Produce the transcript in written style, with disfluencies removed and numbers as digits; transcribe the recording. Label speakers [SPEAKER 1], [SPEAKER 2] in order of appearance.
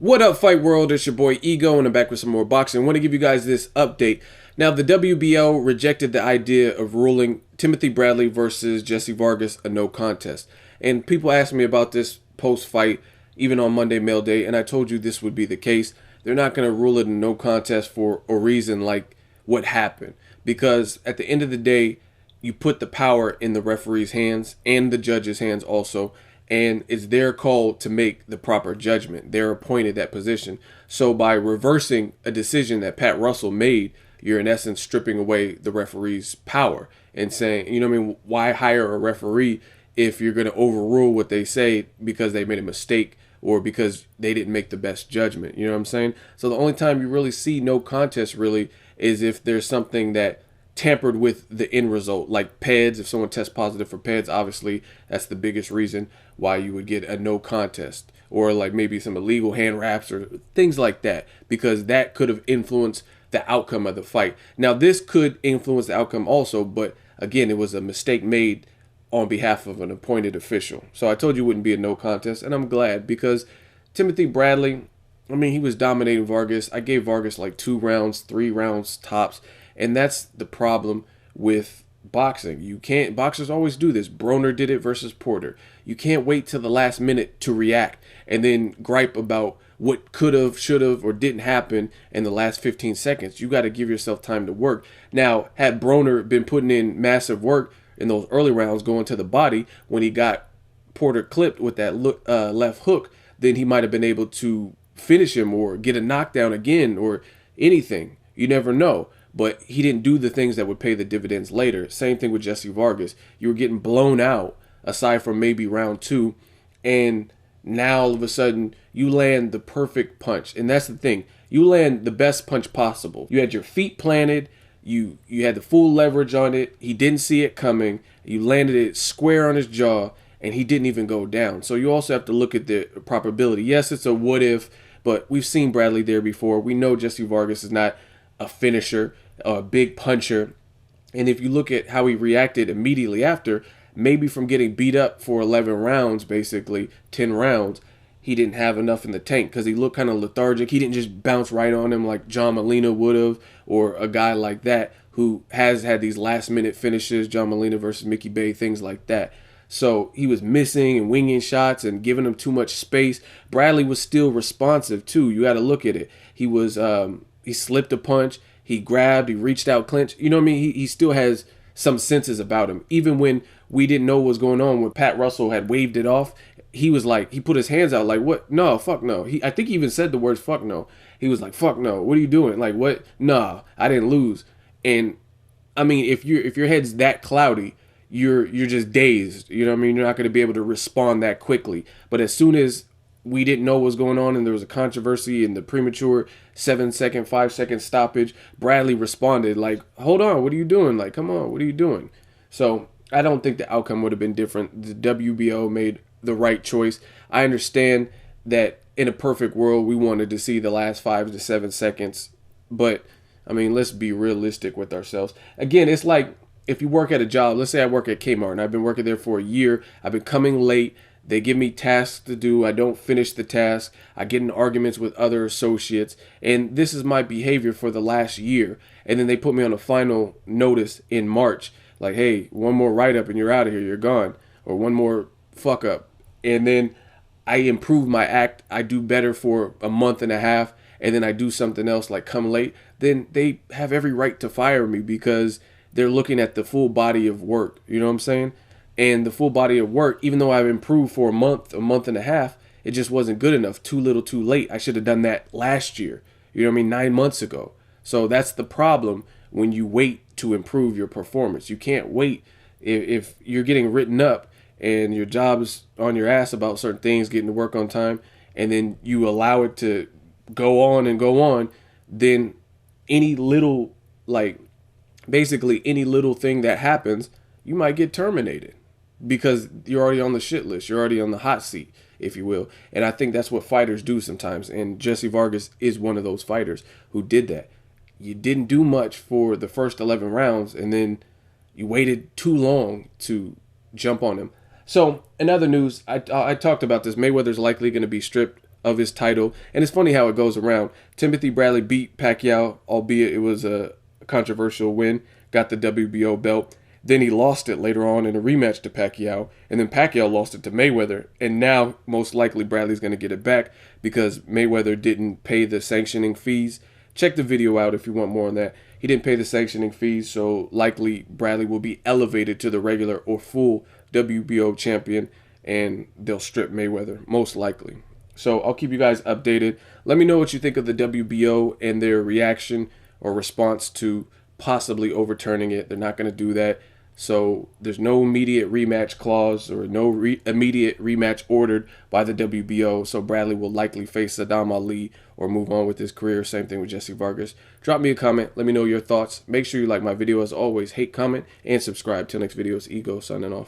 [SPEAKER 1] What up, Fight World? It's your boy Ego, and I'm back with some more boxing. I want to give you guys this update. Now, the WBO rejected the idea of ruling Timothy Bradley versus Jesse Vargas a no contest. And people asked me about this post-fight, even on Monday Mail Day, and I told you this would be the case. They're not going to rule it a no contest for a reason like what happened. Because at the end of the day, you put the power in the referee's hands and the judge's hands also, and it's their call to make the proper judgment. They're appointed that position. So by reversing a decision that Pat Russell made, you're in essence stripping away the referee's power and saying, you know what I mean, why hire a referee if you're going to overrule what they say because they made a mistake or because they didn't make the best judgment? You know what I'm saying? So the only time you really see no contest really is if there's something that tampered with the end result, like PEDs. If someone tests positive for PEDs, obviously that's the biggest reason why you would get a no contest, or like maybe some illegal hand wraps or things like that, because that could have influenced the outcome of the fight. Now this could influence the outcome also, but again, it was a mistake made on behalf of an appointed official. So I told you it wouldn't be a no contest, and I'm glad, because Timothy Bradley, I mean, he was dominating Vargas. I gave Vargas like 2 rounds, 3 rounds tops. And that's the problem with boxing. You can't, boxers always do this. Broner did it versus Porter. You can't wait till the last minute to react and then gripe about what could have, should have, or didn't happen in the last 15 seconds. You got to give yourself time to work. Now, had Broner been putting in massive work in those early rounds going to the body, when he got Porter clipped with that left hook, then he might have been able to finish him or get a knockdown again or anything. You never know. But he didn't do the things that would pay the dividends later. Same thing with Jesse Vargas. You were getting blown out, aside from maybe round 2. And now all of a sudden, you land the perfect punch. And that's the thing. You land the best punch possible. You had your feet planted. You had the full leverage on it. He didn't see it coming. You landed it square on his jaw, and he didn't even go down. So you also have to look at the probability. Yes, it's a what if, but we've seen Bradley there before. We know Jesse Vargas is not a finisher, a big puncher. And if you look at how he reacted immediately after, maybe from getting beat up for 11 rounds, basically 10 rounds, he didn't have enough in the tank because he looked kind of lethargic. He didn't just bounce right on him like John Molina would have, or a guy like that who has had these last minute finishes, John Molina versus Mickey Bay, things like that. So he was missing and winging shots and giving him too much space. Bradley was still responsive too. You got to look at it. He slipped a punch. He grabbed. He reached out, clinched. You know what I mean? He still has some senses about him. Even when we didn't know what was going on, when Pat Russell had waved it off, he was like, he put his hands out like, what? No, fuck no. I think he even said the words fuck no. He was like, fuck no. What are you doing? Like, what? Nah, I didn't lose. And I mean, if your head's that cloudy, you're just dazed. You know what I mean? You're not going to be able to respond that quickly. But as soon as we didn't know what was going on and there was a controversy in the premature 7-second, 5-second stoppage, Bradley responded like, hold on, what are you doing? Like, come on, what are you doing? So I don't think the outcome would have been different. The WBO made the right choice. I understand that in a perfect world, we wanted to see the last 5 to 7 seconds. But, I mean, let's be realistic with ourselves. Again, it's like if you work at a job, let's say I work at Kmart and I've been working there for a year. I've been coming late. They give me tasks to do. I don't finish the task. I get in arguments with other associates. And this is my behavior for the last year. And then they put me on a final notice in March. Like, hey, one more write-up and you're out of here. You're gone. Or one more fuck-up. And then I improve my act. I do better for a month and a half. And then I do something else like come late. Then they have every right to fire me because they're looking at the full body of work. You know what I'm saying? And the full body of work, even though I've improved for a month and a half, it just wasn't good enough. Too little, too late. I should have done that last year. You know what I mean? 9 months ago. So that's the problem when you wait to improve your performance. You can't wait. If you're getting written up and your job is on your ass about certain things, getting to work on time, and then you allow it to go on and go on, then any little, like, basically any little thing that happens, you might get terminated. Because you're already on the shit list. You're already on the hot seat, if you will. And I think that's what fighters do sometimes. And Jesse Vargas is one of those fighters who did that. You didn't do much for the first 11 rounds, and then you waited too long to jump on him. So, in other news, I talked about this. Mayweather's likely going to be stripped of his title. And it's funny how it goes around. Timothy Bradley beat Pacquiao, albeit it was a controversial win, got the WBO belt. Then he lost it later on in a rematch to Pacquiao, and then Pacquiao lost it to Mayweather. And now, most likely, Bradley's going to get it back because Mayweather didn't pay the sanctioning fees. Check the video out if you want more on that. He didn't pay the sanctioning fees, so likely Bradley will be elevated to the regular or full WBO champion, and they'll strip Mayweather, most likely. So I'll keep you guys updated. Let me know what you think of the WBO and their reaction or response to possibly overturning it. They're not going to do that. So there's no immediate rematch clause or no immediate rematch ordered by the WBO. So Bradley will likely face Saddam Ali or move on with his career. Same thing with Jesse Vargas. Drop me a comment. Let me know your thoughts. Make sure you like my video as always. Hate, comment, and subscribe. Till next video, it's Ego signing off.